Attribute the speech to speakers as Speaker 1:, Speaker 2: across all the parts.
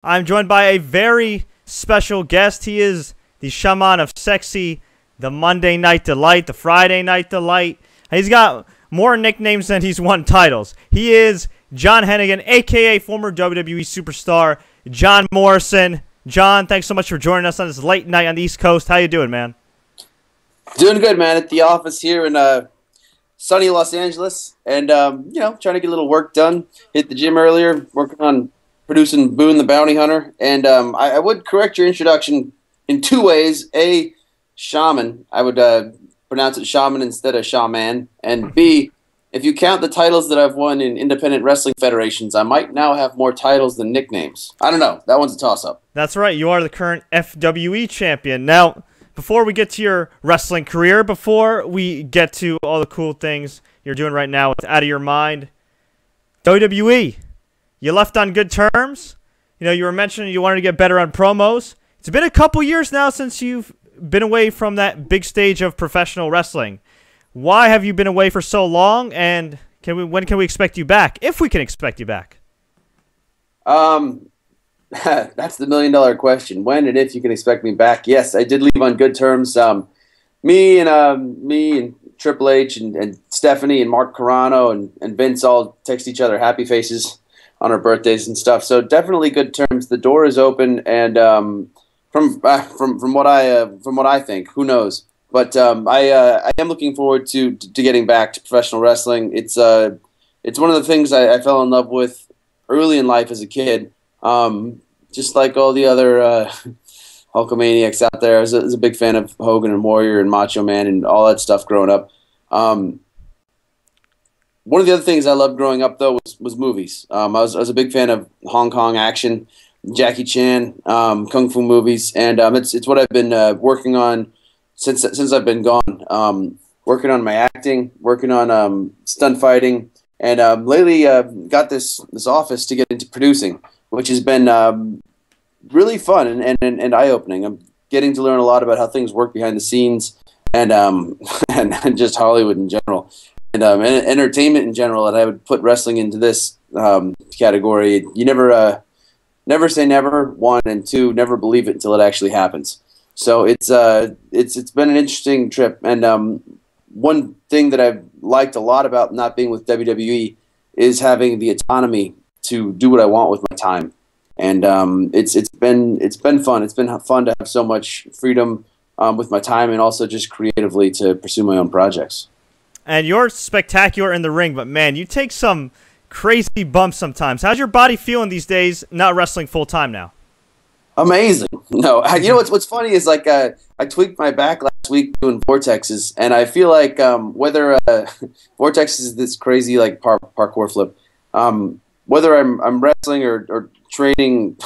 Speaker 1: I'm joined by a very special guest. He is the Shaman of Sexy, the Monday Night Delight, the Friday Night Delight. He's got more nicknames than he's won titles. He is John Hennigan, a.k.a. former WWE superstar John Morrison. John, thanks so much for joining us on this late night on the East Coast. How you doing, man?
Speaker 2: Doing good, man. At the office here in sunny Los Angeles, and trying to get a little work done. Hit the gym earlier, working on producing Boone the Bounty Hunter, and I would correct your introduction in two ways. A, shaman. I would pronounce it shaman instead of shaman. And B, if you count the titles that I've won in independent wrestling federations, I might now have more titles than nicknames. I don't know. That one's a toss-up.
Speaker 1: That's right. You are the current FWE champion. Now, before we get to your wrestling career, before we get to all the cool things you're doing right now with Out of Your Mind, WWE, you left on good terms. You know, you were mentioning you wanted to get better on promos. It's been a couple years now since you've been away from that big stage of professional wrestling. Why have you been away for so long, and when can we expect you back, if we can expect you back?
Speaker 2: That's the million-dollar question. When and if you can expect me back? Yes, I did leave on good terms. Me and Triple H and Stephanie and Mark Carrano and Vince all text each other happy faces on our birthdays and stuff. So definitely good terms. The door is open, and from what I think, who knows? But I am looking forward to getting back to professional wrestling. It's one of the things I fell in love with early in life as a kid. Just like all the other Hulkamaniacs out there, I was a big fan of Hogan and Warrior and Macho Man and all that stuff growing up. One of the other things I loved growing up, though, was movies. I was a big fan of Hong Kong action, Jackie Chan, kung fu movies, and it's what I've been working on since I've been gone. Working on my acting, working on stunt fighting, and lately got this office to get into producing, which has been really fun and eye-opening. I'm getting to learn a lot about how things work behind the scenes and and just Hollywood in general. And entertainment in general, and I would put wrestling into this category. You never say never, one, and two, never believe it until it actually happens. So it's been an interesting trip, and one thing that I've liked a lot about not being with WWE is having the autonomy to do what I want with my time, and it's been fun. It's been fun to have so much freedom with my time, and also just creatively to pursue my own projects.
Speaker 1: And you're spectacular in the ring, but man, you take some crazy bumps sometimes. How's your body feeling these days, not wrestling full-time now?
Speaker 2: Amazing. No, you know what's funny is like I tweaked my back last week doing vortexes, and I feel like whether vortex is this crazy like parkour flip, whether I'm wrestling or training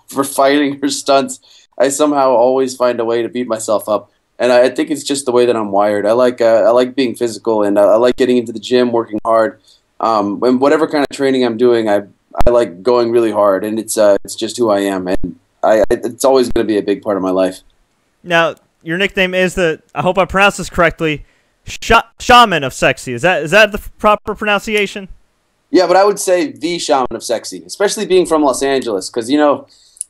Speaker 2: for fighting or stunts, I somehow always find a way to beat myself up. And I think it's just the way that I'm wired. I like being physical, and I like getting into the gym, working hard. And whatever kind of training I'm doing, I like going really hard, and it's just who I am, and it's always going to be a big part of my life.
Speaker 1: Now, your nickname is I hope I pronounced this correctly, Shaman of Sexy. Is that the proper pronunciation?
Speaker 2: Yeah, but I would say the Shaman of Sexy, especially being from Los Angeles, because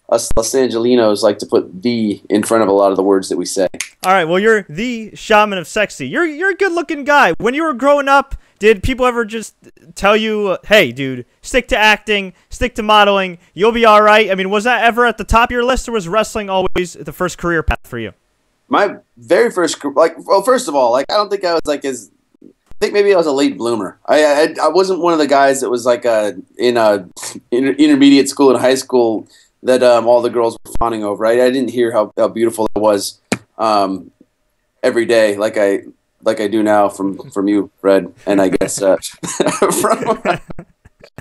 Speaker 2: us Los Angelinos like to put "the" in front of a lot of the words that we say.
Speaker 1: All right, well, you're the Shaman of Sexy. You're a good-looking guy. When you were growing up, did people ever just tell you, hey, dude, stick to acting, stick to modeling, you'll be all right? I mean, was that ever at the top of your list, or was wrestling always the first career path for you?
Speaker 2: My very first, first of all, I don't think I was I think maybe I was a late bloomer. I wasn't one of the guys that was in intermediate school and high school that all the girls were fawning over. I didn't hear how beautiful it was every day like I do now from you, Fred, and I guess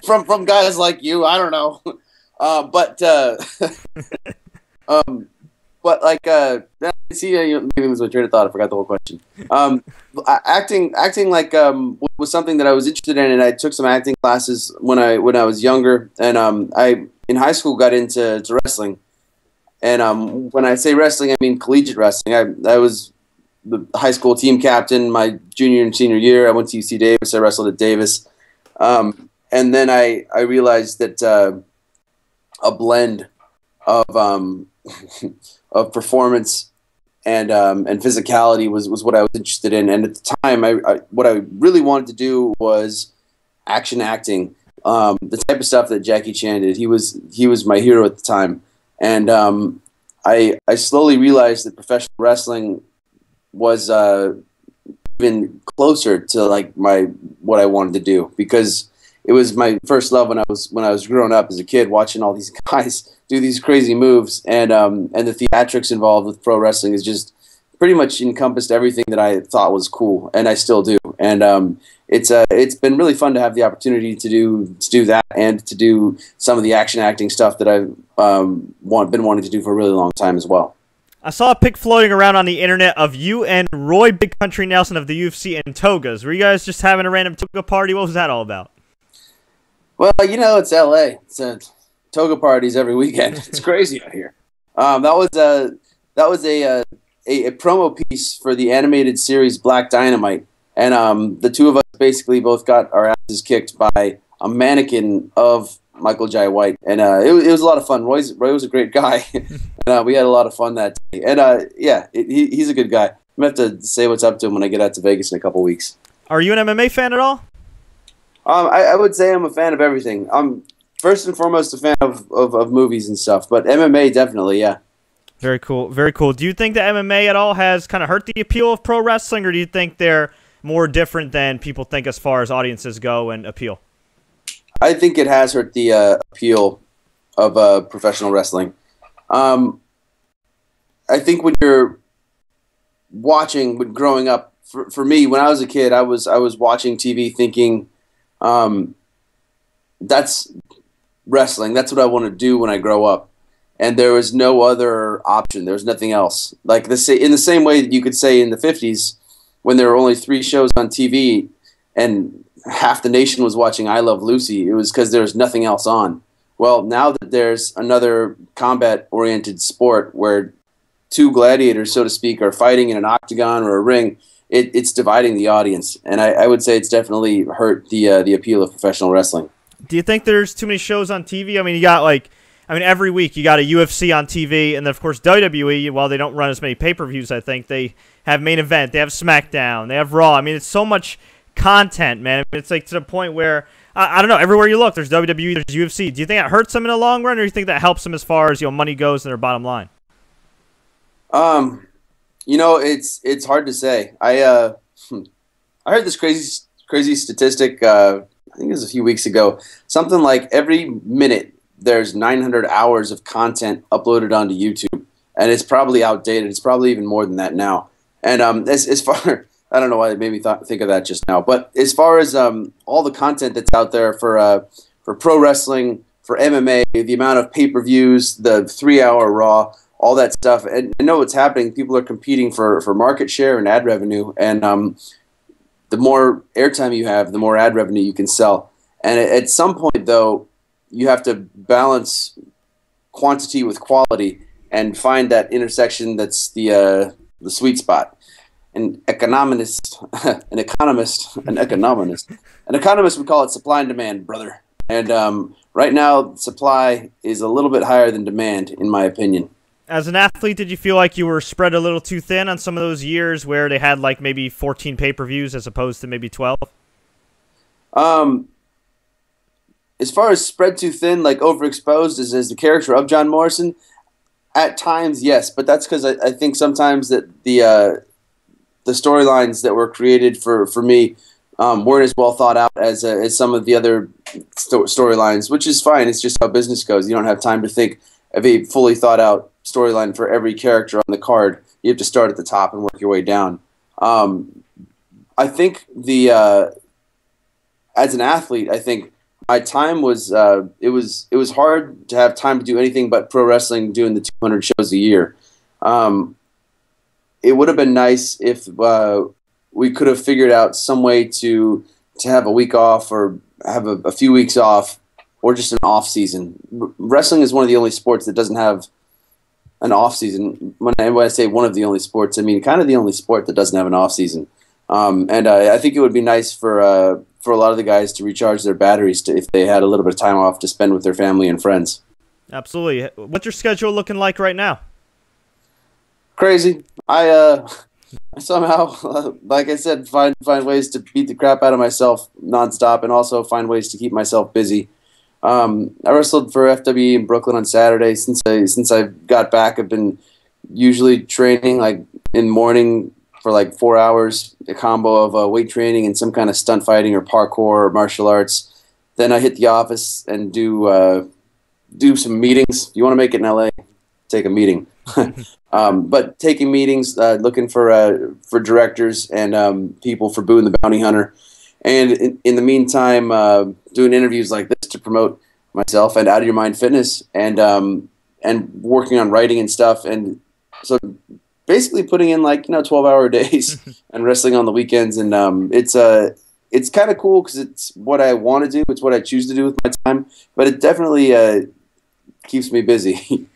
Speaker 2: from guys like you. I don't know, but see, maybe it was my train of thought. I forgot the whole question. Acting was something that I was interested in, and I took some acting classes when I was younger, and I in high school got into wrestling. And when I say wrestling, I mean collegiate wrestling. I was the high school team captain my junior and senior year. I went to UC Davis. I wrestled at Davis. And then I realized that a blend of of performance and physicality was what I was interested in. And at the time, what I really wanted to do was action acting, the type of stuff that Jackie Chan did. He was my hero at the time, and I slowly realized that professional wrestling was even closer to like what I wanted to do, because it was my first love when I was growing up as a kid, watching all these guys do these crazy moves, and the theatrics involved with pro wrestling is just pretty much encompassed everything that I thought was cool, and I still do. And it's been really fun to have the opportunity to do that, and to do some of the action acting stuff that I've been wanting to do for a really long time as well.
Speaker 1: I saw a pic floating around on the internet of you and Roy Big Country Nelson of the UFC in togas. Were you guys just having a random toga party? What was that all about?
Speaker 2: Well, you know, it's LA. It's toga parties every weekend. It's crazy out here. That was a promo piece for the animated series Black Dynamite, and the two of us basically both got our asses kicked by a mannequin of Michael Jai White, and it was a lot of fun. Roy was a great guy, and we had a lot of fun that day. And yeah, he's a good guy. I'm gonna have to say what's up to him when I get out to Vegas in a couple weeks.
Speaker 1: Are you an MMA fan at all?
Speaker 2: I would say I'm a fan of everything. I'm first and foremost a fan of movies and stuff, but MMA definitely, yeah.
Speaker 1: Very cool, very cool. Do you think that MMA at all has kind of hurt the appeal of pro wrestling, or do you think they're more different than people think as far as audiences go and appeal?
Speaker 2: I think it has hurt the appeal of professional wrestling. I think when you're watching, growing up, for me, when I was a kid, I was watching TV thinking, that's wrestling. That's what I want to do when I grow up. And there was no other option. There was nothing else. Like in the same way that you could say in the 50s, when there were only 3 shows on TV and half the nation was watching I Love Lucy, it was because there was nothing else on. Well, now that there's another combat-oriented sport where 2 gladiators, so to speak, are fighting in an octagon or a ring, it's dividing the audience, and I would say it's definitely hurt the appeal of professional wrestling.
Speaker 1: Do you think there's too many shows on TV? I mean, you got every week you got a UFC on TV, and then of course WWE. While they don't run as many pay-per-views, I think they have Main Event, they have SmackDown, they have Raw. I mean, it's so much content, man. It's like to the point where I don't know. Everywhere you look, there's WWE, there's UFC. Do you think that hurts them in the long run, or do you think that helps them as far as money goes and their bottom line?
Speaker 2: You know, it's hard to say. I heard this crazy statistic. I think it was a few weeks ago. Something like every minute there's 900 hours of content uploaded onto YouTube, and it's probably outdated. It's probably even more than that now. And as far I don't know why it made me think of that just now, but as far as all the content that's out there for pro wrestling, for MMA, the amount of pay-per-views, the 3-hour Raw, all that stuff, and I know what's happening. People are competing for market share and ad revenue, and the more airtime you have, the more ad revenue you can sell. And at some point, though, you have to balance quantity with quality and find that intersection that's the sweet spot. An economist would call it supply and demand, brother. And right now, supply is a little bit higher than demand, in my opinion.
Speaker 1: As an athlete, did you feel like you were spread a little too thin on some of those years where they had like maybe 14 pay-per-views as opposed to maybe 12?
Speaker 2: As far as spread too thin, like overexposed as the character of John Morrison, at times, yes. But that's because I think sometimes that the storylines that were created for me weren't as well thought out as some of the other storylines, which is fine. It's just how business goes. You don't have time to think of a fully thought out storyline for every character on the card. You have to start at the top and work your way down. I think as an athlete, I think my time was it was hard to have time to do anything but pro wrestling, doing the 200 shows a year. It would have been nice if we could have figured out some way to have a week off or have a few weeks off, or just an off season. Wrestling is one of the only sports that doesn't have an off season. When I say one of the only sports, I mean kind of the only sport that doesn't have an off season. And I think it would be nice for a lot of the guys to recharge their batteries if they had a little bit of time off to spend with their family and friends.
Speaker 1: Absolutely. What's your schedule looking like right now?
Speaker 2: Crazy. I somehow, like I said, find ways to beat the crap out of myself nonstop, and also find ways to keep myself busy. I wrestled for FWE in Brooklyn on Saturday. Since I got back, I've been usually training like in the morning for like 4 hours, a combo of weight training and some kind of stunt fighting or parkour or martial arts. Then I hit the office and do some meetings. If you want to make it in LA, take a meeting. But taking meetings, looking for directors and people for Boo and the Bounty Hunter, and in the meantime, doing interviews like this to promote myself and Out of Your Mind Fitness, and working on writing and stuff, and so basically putting in like 12-hour days and wrestling on the weekends, and it's kind of cool because it's what I want to do, it's what I choose to do with my time, but it definitely keeps me busy.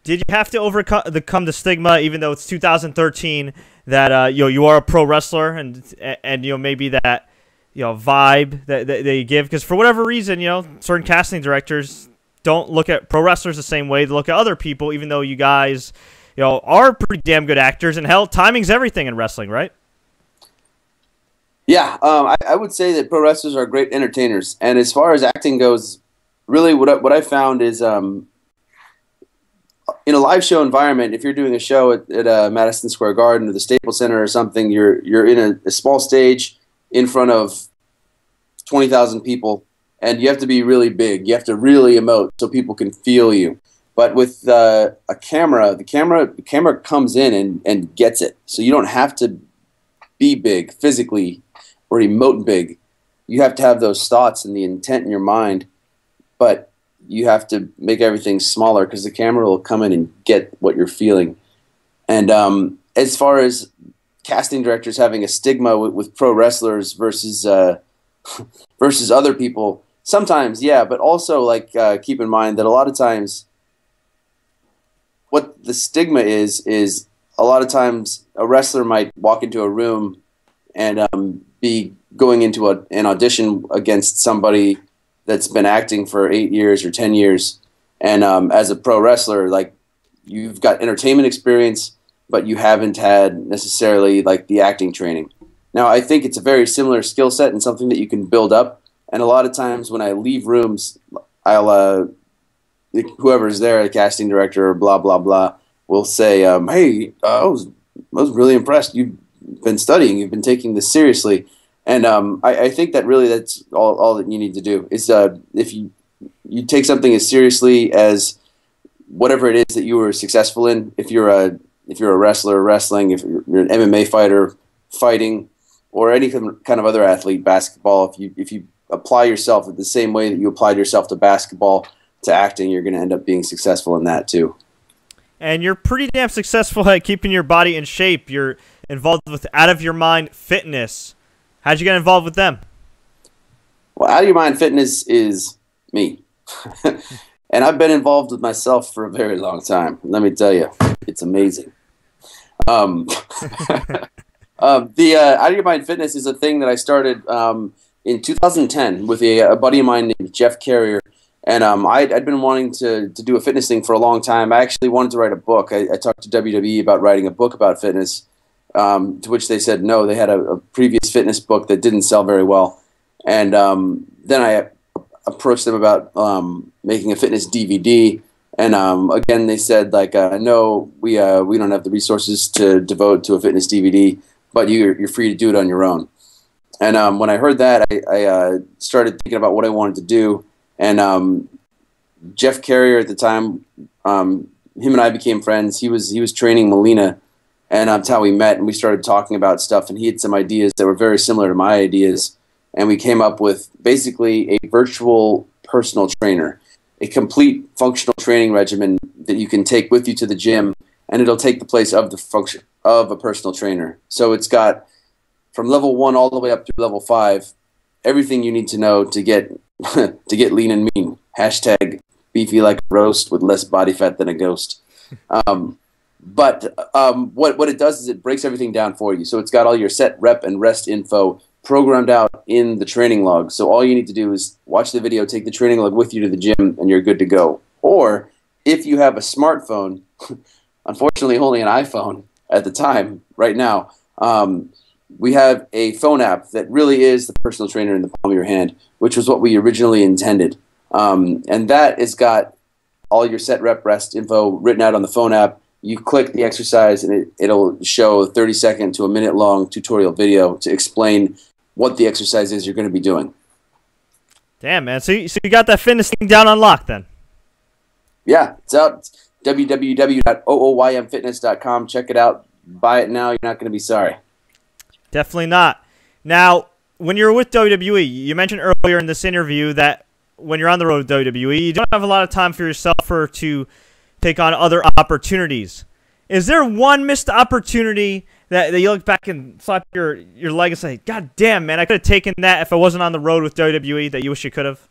Speaker 1: Did you have to overcome the stigma, even though it's 2013, that you are a pro wrestler, and maybe that vibe that they give? Because for whatever reason, certain casting directors don't look at pro wrestlers the same way they look at other people, even though you guys are pretty damn good actors, and hell, timing's everything in wrestling, right?
Speaker 2: Yeah, I would say that pro wrestlers are great entertainers, and as far as acting goes, really what I found is in a live show environment, if you're doing a show at Madison Square Garden or the Staples Center or something, you're in a small stage in front of 20,000 people, and you have to be really big. You have to really emote so people can feel you. But with a camera, the camera comes in and gets it. So you don't have to be big physically or emote big. You have to have those thoughts and the intent in your mind, but you have to make everything smaller because the camera will come in and get what you're feeling. And as far as casting directors having a stigma with pro wrestlers versus versus other people, sometimes, yeah, but also like keep in mind that a lot of times what the stigma is a lot of times a wrestler might walk into a room and be going into an audition against somebody that's been acting for 8 years or 10 years. And as a pro wrestler, like, you've got entertainment experience, but you haven't had necessarily like the acting training. Now, I think it's a very similar skill set and something that you can build up. And a lot of times when I leave rooms, whoever's there, the casting director or blah, blah, blah, will say, hey, I was really impressed. You've been studying. You've been taking this seriously. And I think that really that's all that you need to do is if you take something as seriously as whatever it is that you were successful in. If you're a wrestler wrestling, if you're an MMA fighter fighting, or any kind of other athlete, basketball, if you apply yourself the same way that you applied yourself to basketball to acting, you're going to end up being successful in that too.
Speaker 1: And you're pretty damn successful at keeping your body in shape. You're involved with Out of Your Mind Fitness. How'd you get involved with them?
Speaker 2: Well, Out of Your Mind Fitness is me. And I've been involved with myself for a very long time. Let me tell you, it's amazing. The Out of Your Mind Fitness is a thing that I started in 2010 with a buddy of mine named Jeff Carrier. And I'd been wanting to do a fitness thing for a long time. I actually wanted to write a book. I talked to WWE about writing a book about fitness. To which they said no. They had a previous fitness book that didn't sell very well, and then I approached them about making a fitness DVD, and again they said like no, we don't have the resources to devote to a fitness DVD, but you're free to do it on your own. And when I heard that, I started thinking about what I wanted to do, and Jeff Carrier at the time, him and I became friends. He was training Melina. And that's how we met, and we started talking about stuff, and he had some ideas that were very similar to my ideas, and we came up with basically a virtual personal trainer, a complete functional training regimen that you can take with you to the gym, and it'll take the place of the function of a personal trainer. So it's got from level 1 all the way up to level 5, everything you need to know to get to get lean and mean. Hashtag beefy like a roast with less body fat than a ghost. But what it does is it breaks everything down for you. So it's got all your set, rep, and rest info programmed out in the training log. So all you need to do is watch the video, take the training log with you to the gym, and you're good to go. Or if you have a smartphone, unfortunately only an iPhone at the time, right now, we have a phone app that really is the personal trainer in the palm of your hand, which was what we originally intended. And that has got all your set, rep, rest info written out on the phone app. You click the exercise, and it'll show a 30-second to a minute-long tutorial video to explain what the exercise is you're going to be doing.
Speaker 1: Damn, man. So you got that fitness thing down on lock then?
Speaker 2: Yeah, it's out. It's www.ooymfitness.com. Check it out. Buy it now. You're not going to be sorry.
Speaker 1: Definitely not. Now, when you're with WWE, you mentioned earlier in this interview that when you're on the road with WWE, you don't have a lot of time for yourself or to take on other opportunities. Is there one missed opportunity that you look back and slap your leg and say, God damn, man, I could have taken that if I wasn't on the road with WWE, that you wish you could have?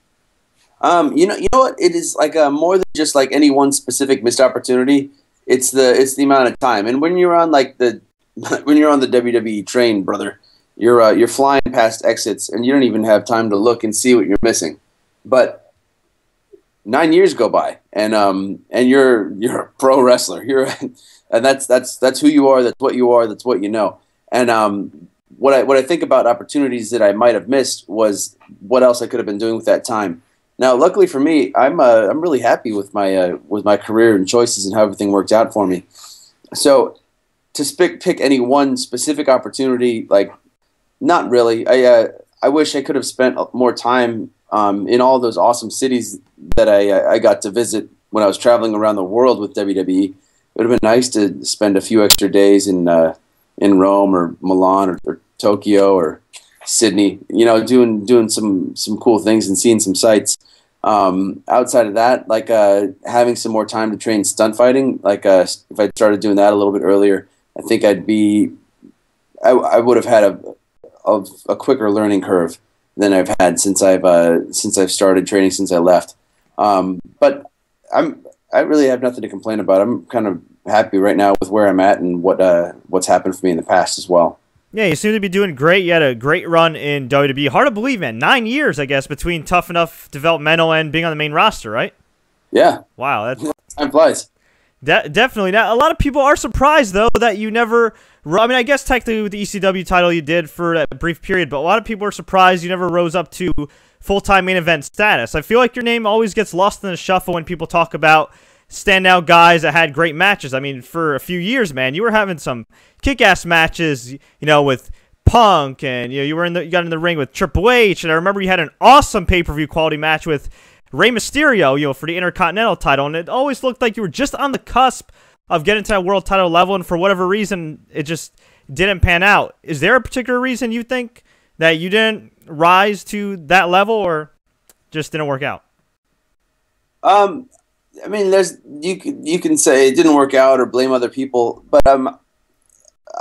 Speaker 2: You know what? It is like more than just like any one specific missed opportunity. It's the amount of time. And when you're on like when you're on the WWE train, brother, you're flying past exits and you don't even have time to look and see what you're missing. But 9 years go by, and you're a pro wrestler. And that's who you are. That's what you are. That's what you know. And what I think about opportunities that I might have missed was what else I could have been doing with that time. Now, luckily for me, I'm really happy with my career and choices and how everything worked out for me. So to pick any one specific opportunity, like, not really. I wish I could have spent more time in all those awesome cities that I got to visit when I was traveling around the world with WWE. It would have been nice to spend a few extra days in Rome or Milan or Tokyo or Sydney, you know, doing some cool things and seeing some sights. Outside of that, like having some more time to train stunt fighting, like if I started doing that a little bit earlier, I think I would have had a quicker learning curve than I've had since I've started training since I left. But I really have nothing to complain about. I'm kind of happy right now with where I'm at and what's happened for me in the past as well.
Speaker 1: Yeah, you seem to be doing great. You had a great run in WWE. Hard to believe, man. 9 years, I guess, between Tough Enough developmental and being on the main roster, right?
Speaker 2: Yeah.
Speaker 1: Wow,
Speaker 2: time flies.
Speaker 1: Definitely. Now, a lot of people are surprised, though, that you never... I mean, I guess technically with the ECW title you did for a brief period, but a lot of people are surprised you never rose up to full-time main event status. I feel like your name always gets lost in the shuffle when people talk about standout guys that had great matches. I mean, for a few years, man, you were having some kick-ass matches, you know, with Punk, and you got in the ring with Triple H, and I remember you had an awesome pay-per-view quality match with Rey Mysterio, you know, for the Intercontinental title, and it always looked like you were just on the cusp of getting to that world title level, and for whatever reason, it just didn't pan out. Is there a particular reason you think that you didn't rise to that level, or just didn't work out?
Speaker 2: I mean, you can say it didn't work out or blame other people, but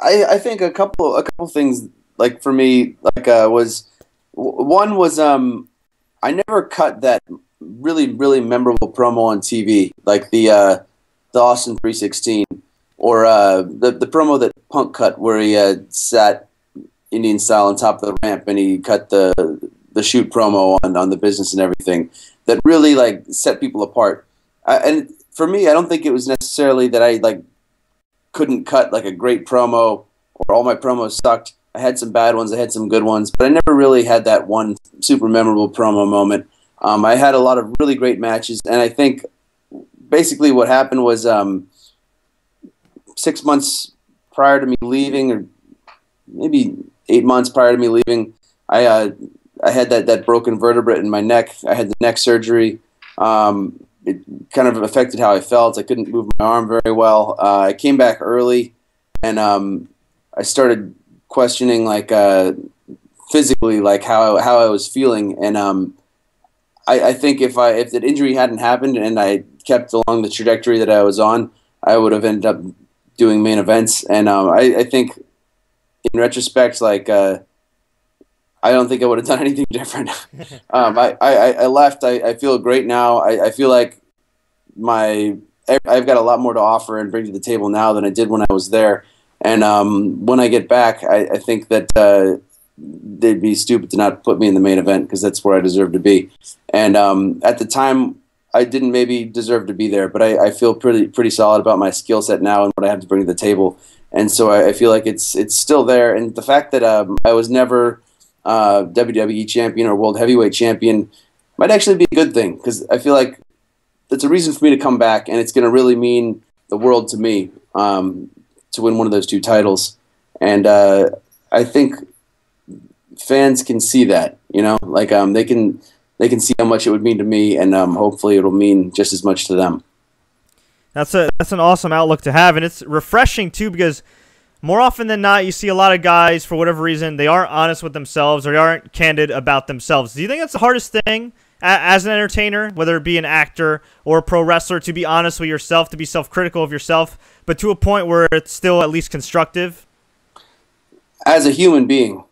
Speaker 2: I think a couple things, like, for me, like was I never cut that really memorable promo on TV, like the Austin 316, or the promo that Punk cut where he sat Indian style on top of the ramp and he cut the shoot promo on the business and everything, that really like set people apart. And for me, I don't think it was necessarily that I like couldn't cut like a great promo or all my promos sucked. I had some bad ones, I had some good ones, but I never really had that one super memorable promo moment. I had a lot of really great matches, and I think basically what happened was 6 months prior to me leaving, or maybe 8 months prior to me leaving, I had that broken vertebrae in my neck. I had the neck surgery. It kind of affected how I felt. I couldn't move my arm very well. I came back early, and I started questioning, like, physically, like how I was feeling. And I think if that injury hadn't happened and I kept along the trajectory that I was on, I would have ended up doing main events. And I think in retrospect, like, I don't think I would have done anything different. I left. I feel great now. I feel like I've got a lot more to offer and bring to the table now than I did when I was there. And when I get back, I think that they'd be stupid to not put me in the main event, because that's where I deserve to be. And at the time, I didn't maybe deserve to be there, but I feel pretty solid about my skill set now and what I have to bring to the table. And so I feel like it's still there. And the fact that I was never WWE champion or world heavyweight champion might actually be a good thing, because I feel like it's a reason for me to come back, and it's going to really mean the world to me to win one of those two titles. And I think fans can see that, like they can see how much it would mean to me, and hopefully it'll mean just as much to them.
Speaker 1: That's an awesome outlook to have, and it's refreshing too, because more often than not, you see a lot of guys, for whatever reason, they aren't honest with themselves or they aren't candid about themselves. Do you think that's the hardest thing as an entertainer, whether it be an actor or a pro wrestler, to be honest with yourself, to be self-critical of yourself, but to a point where it's still at least constructive?
Speaker 2: As a human being,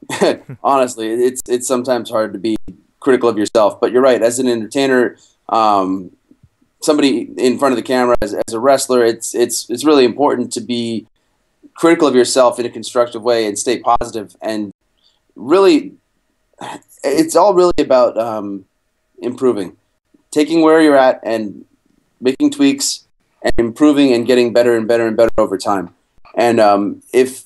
Speaker 2: honestly, it's sometimes hard to be critical of yourself. But you're right. As an entertainer, somebody in front of the camera, as a wrestler, it's really important to be critical of yourself in a constructive way and stay positive. And really, it's all really about improving, taking where you're at and making tweaks and improving and getting better and better and better over time. And if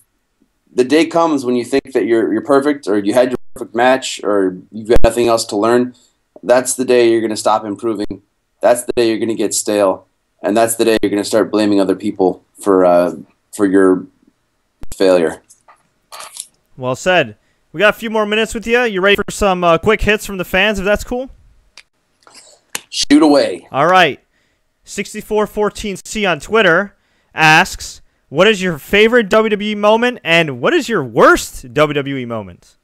Speaker 2: the day comes when you think that you're perfect, or you had your perfect match, or you've got nothing else to learn, that's the day you're going to stop improving. That's the day you're going to get stale, and that's the day you're going to start blaming other people for your failure.
Speaker 1: Well said. We got a few more minutes with you. You ready for some quick hits from the fans, if that's cool?
Speaker 2: Shoot away.
Speaker 1: All right. 6414C on Twitter asks, what is your favorite WWE moment, and what is your worst WWE moment?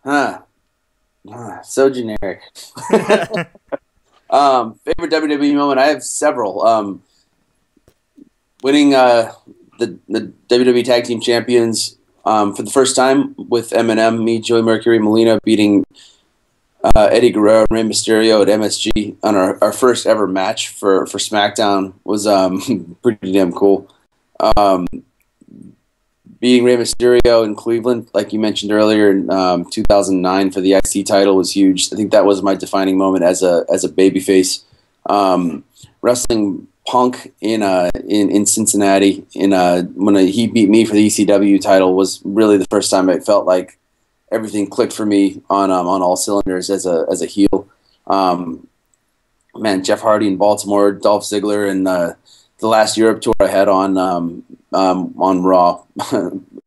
Speaker 2: So generic. Favorite WWE moment? I have several. Winning the WWE Tag Team Champions for the first time with MNM, me, Joey Mercury, Molina, beating Eddie Guerrero and Rey Mysterio at MSG on our first ever match for SmackDown was pretty damn cool. Beating Rey Mysterio in Cleveland, like you mentioned earlier, in 2009 for the IC title was huge. I think that was my defining moment as a babyface. Wrestling Punk in Cincinnati when he beat me for the ECW title was really the first time I felt like everything clicked for me on all cylinders as a heel. Man, Jeff Hardy in Baltimore, Dolph Ziggler, and the last Europe tour I had on Raw.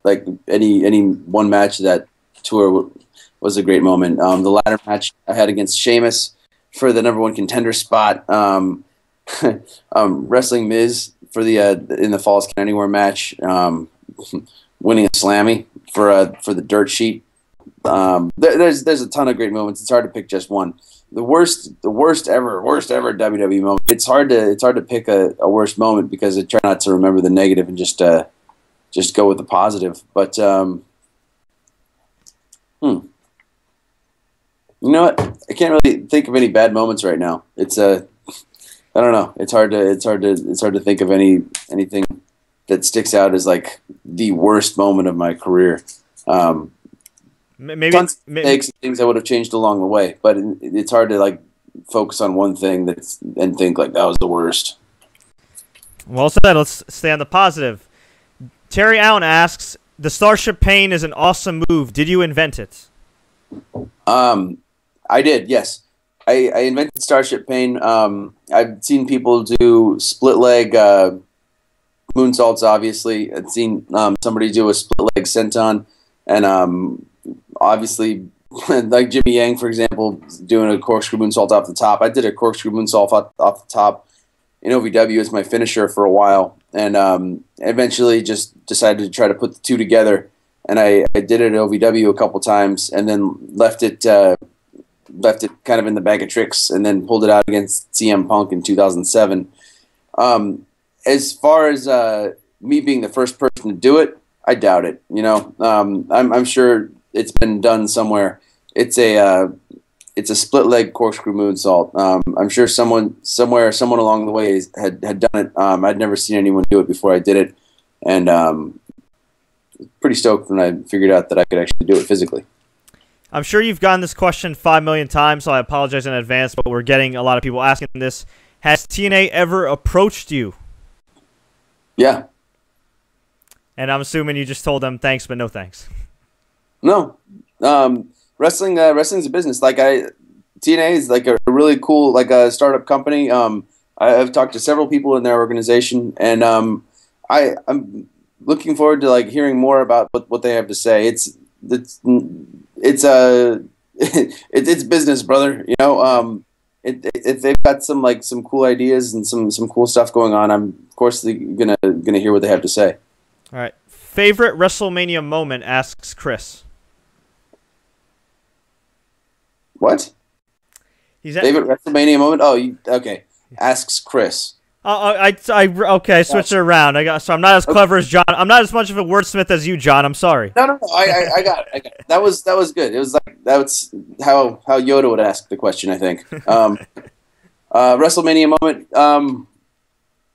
Speaker 2: Like any one match of that tour was a great moment. The ladder match I had against Sheamus for the #1 contender spot. Wrestling Miz for the in the Falls Count Anywhere match. Winning a Slammy for the dirt sheet. There's a ton of great moments. It's hard to pick just one. The worst ever WWE moment. It's hard to pick a worst moment, because I try not to remember the negative and just go with the positive. But you know what? I can't really think of any bad moments right now. It's I don't know. It's hard to think of anything that sticks out as like the worst moment of my career.
Speaker 1: Maybe
Speaker 2: tons of mistakes and things I would have changed along the way, but it's hard to like focus on one thing and think like that was the worst.
Speaker 1: Well said. Let's stay on the positive. Terry Allen asks, the Starship Pain is an awesome move. Did you invent it?
Speaker 2: I did, yes. I invented Starship Pain. I've seen people do split leg moonsaults, obviously. I've seen somebody do a split leg senton, and obviously, like Jimmy Yang, for example, doing a corkscrew moonsault off the top. I did a corkscrew moonsault off the top in OVW as my finisher for a while, and eventually just decided to try to put the two together. And I did it at OVW a couple times, and then left it kind of in the bag of tricks, and then pulled it out against CM Punk in 2007. As far as me being the first person to do it, I doubt it. I'm sure it's been done somewhere. It's a split leg corkscrew moonsault. I'm sure someone along the way had done it. I'd never seen anyone do it before I did it, and pretty stoked when I figured out that I could actually do it physically.
Speaker 1: I'm sure you've gotten this question 5 million times, so I apologize in advance, but we're getting a lot of people asking this. Has TNA ever approached you?
Speaker 2: Yeah.
Speaker 1: And I'm assuming you just told them thanks, but no thanks.
Speaker 2: No. Wrestling's a business. TNA is like a really cool, like a startup company. I've talked to several people in their organization, and I'm looking forward to like hearing more about what they have to say. It's business, brother. You know, if they've got some cool ideas and some cool stuff going on, I'm of course gonna hear what they have to say.
Speaker 1: All right. Favorite WrestleMania moment, asks Chris.
Speaker 2: What? Favorite WrestleMania moment? Oh, okay. Asks Chris.
Speaker 1: Okay, switch it around. So I'm not as clever as John. I'm not as much of a wordsmith as you, John. I'm sorry.
Speaker 2: No. I got it. That was good. It was like that's how Yoda would ask the question, I think. WrestleMania moment.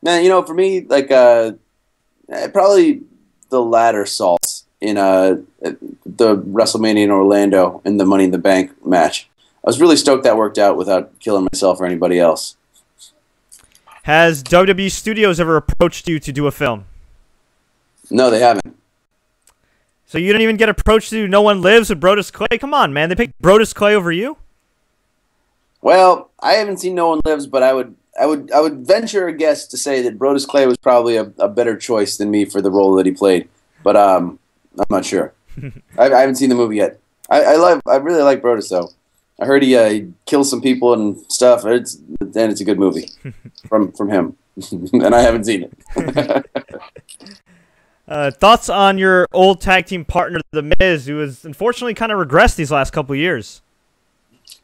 Speaker 2: Man, you know, for me, like probably the ladder salts in the WrestleMania in Orlando in the Money in the Bank match. I was really stoked that worked out without killing myself or anybody else.
Speaker 1: Has WWE Studios ever approached you to do a film?
Speaker 2: No, they haven't.
Speaker 1: So you didn't even get approached to do No One Lives with Brodus Clay? Come on, man. They picked Brodus Clay over you?
Speaker 2: Well, I haven't seen No One Lives, but I would venture a guess to say that Brodus Clay was probably a better choice than me for the role that he played. But I'm not sure. I haven't seen the movie yet. I really like Brodus though. I heard he kills some people and stuff. It's a good movie from him, and I haven't seen it.
Speaker 1: Thoughts on your old tag team partner, The Miz, who has unfortunately kind of regressed these last couple of years?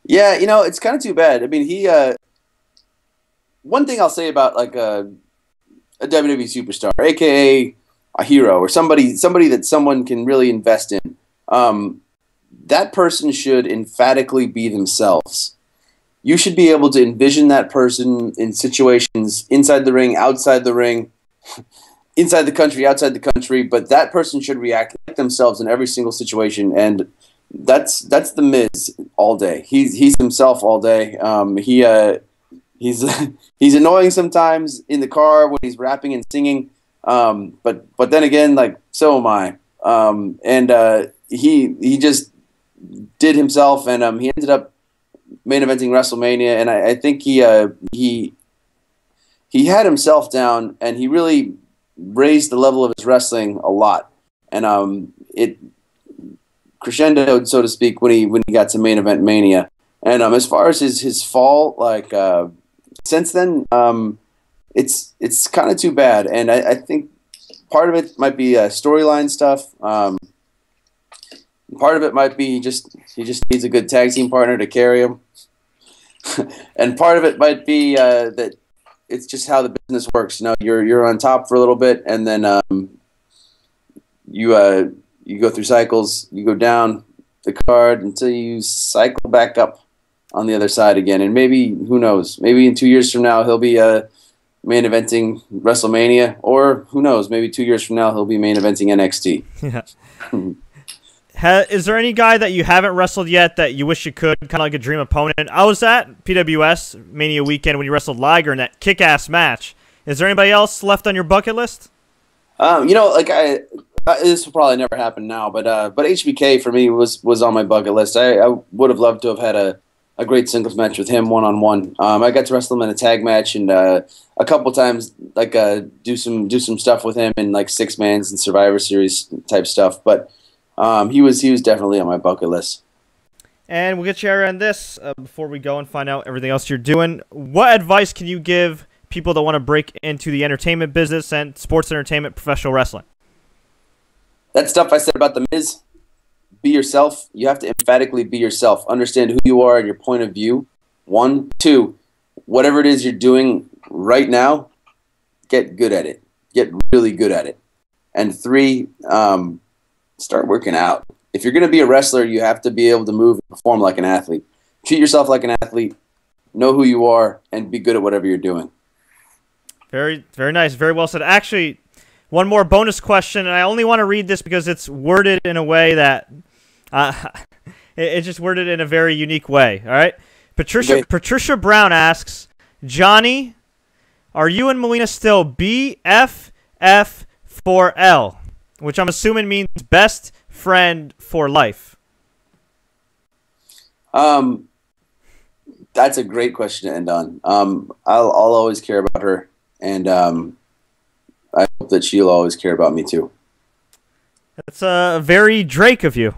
Speaker 2: Yeah, you know, it's kind of too bad. I mean, he. One thing I'll say about like a WWE superstar, aka a hero, or somebody that someone can really invest in. That person should emphatically be themselves. You should be able to envision that person in situations inside the ring, outside the ring, inside the country, outside the country, but that person should react like themselves in every single situation, and that's the Miz all day. He's himself all day. He's he's annoying sometimes in the car when he's rapping and singing, but then again, like, so am I. He just did himself, and he ended up main eventing WrestleMania, and I think he had himself down, and he really raised the level of his wrestling a lot, and it crescendoed, so to speak, when he got to Main Event Mania. And as far as his fall, like since then, it's kind of too bad, and I think part of it might be storyline stuff. Part of it might be he just needs a good tag team partner to carry him, and part of it might be that it's just how the business works. You know, you're on top for a little bit, and then you go through cycles. You go down the card until you cycle back up on the other side again. And maybe, who knows? Maybe in 2 years from now he'll be main eventing WrestleMania, or who knows? Maybe 2 years from now he'll be main eventing NXT.
Speaker 1: Yeah. Is there any guy that you haven't wrestled yet that you wish you could, kind of like a dream opponent? I was at PWS Mania weekend when you wrestled Liger in that kick-ass match. Is there anybody else left on your bucket list?
Speaker 2: You know, like this will probably never happen now, but HBK for me was on my bucket list. I would have loved to have had a great singles match with him one-on-one. I got to wrestle him in a tag match, and a couple times like do some stuff with him in like six mans and Survivor Series type stuff, but. He was definitely on my bucket list.
Speaker 1: And we'll get you on this before we go and find out everything else you're doing. What advice can you give people that want to break into the entertainment business and sports entertainment, professional wrestling?
Speaker 2: That stuff I said about The Miz, be yourself. You have to emphatically be yourself. Understand who you are and your point of view. 1, 2, whatever it is you're doing right now, get good at it. Get really good at it. And 3, start working out. If you're going to be a wrestler, you have to be able to move and perform like an athlete. Treat yourself like an athlete, know who you are, and be good at whatever you're doing.
Speaker 1: Very, very nice. Very well said. Actually, one more bonus question, and I only want to read this because it's worded in a way that It's just worded in a very unique way. All right.
Speaker 2: Okay.
Speaker 1: Patricia Brown asks, Johnny, are you and Melina still BFF4L? Which I'm assuming means best friend for life.
Speaker 2: That's a great question to end on. I'll always care about her, and I hope that she'll always care about me too.
Speaker 1: That's very Drake of you.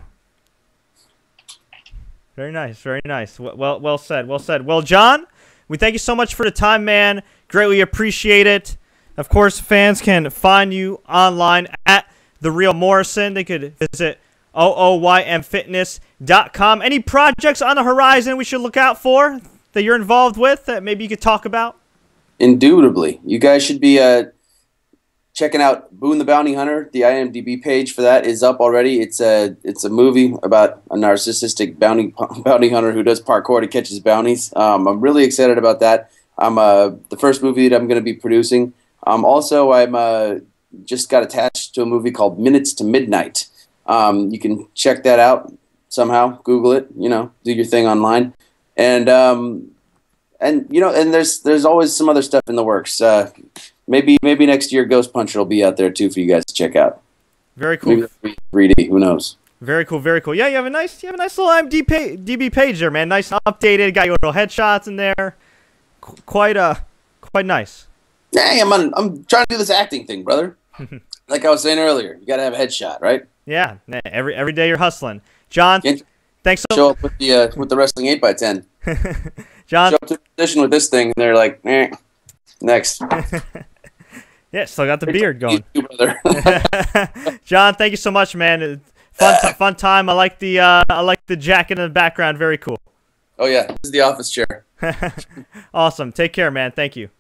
Speaker 1: Very nice, very nice. Well said, well said. Well, John, we thank you so much for the time, man. Greatly appreciate it. Of course, fans can find you online at The Real Morrison. They could visit ooymfitness.com. Any projects on the horizon we should look out for that you're involved with that maybe you could talk about?
Speaker 2: Indubitably. You guys should be checking out Boone the Bounty Hunter. The IMDb page for that is up already. It's a movie about a narcissistic bounty hunter who does parkour to catch his bounties. I'm really excited about that. I'm the first movie that I'm going to be producing. Also, I'm just got attached to a movie called Minutes to Midnight. You can check that out somehow. Google it. Do your thing online, and there's always some other stuff in the works. Maybe next year Ghost Puncher will be out there too for you guys to check out.
Speaker 1: Very cool.
Speaker 2: Maybe 3D. Who knows?
Speaker 1: Very cool. Very cool. Yeah, you have a nice little IMDb page there, man. Nice and updated. Got your little headshots in there. Quite nice.
Speaker 2: Hey, I'm trying to do this acting thing, brother. Like I was saying earlier, you gotta have a headshot, right?
Speaker 1: Yeah. Every day you're hustling. John, thanks so
Speaker 2: show up with the wrestling 8x10.
Speaker 1: John,
Speaker 2: show up to the position with this thing, and they're like, next.
Speaker 1: Yeah, still got the beard going.
Speaker 2: You, brother.
Speaker 1: John, thank you so much, man. Fun time. I like the jacket in the background. Very cool.
Speaker 2: Oh yeah, this is the office chair.
Speaker 1: Awesome. Take care, man. Thank you.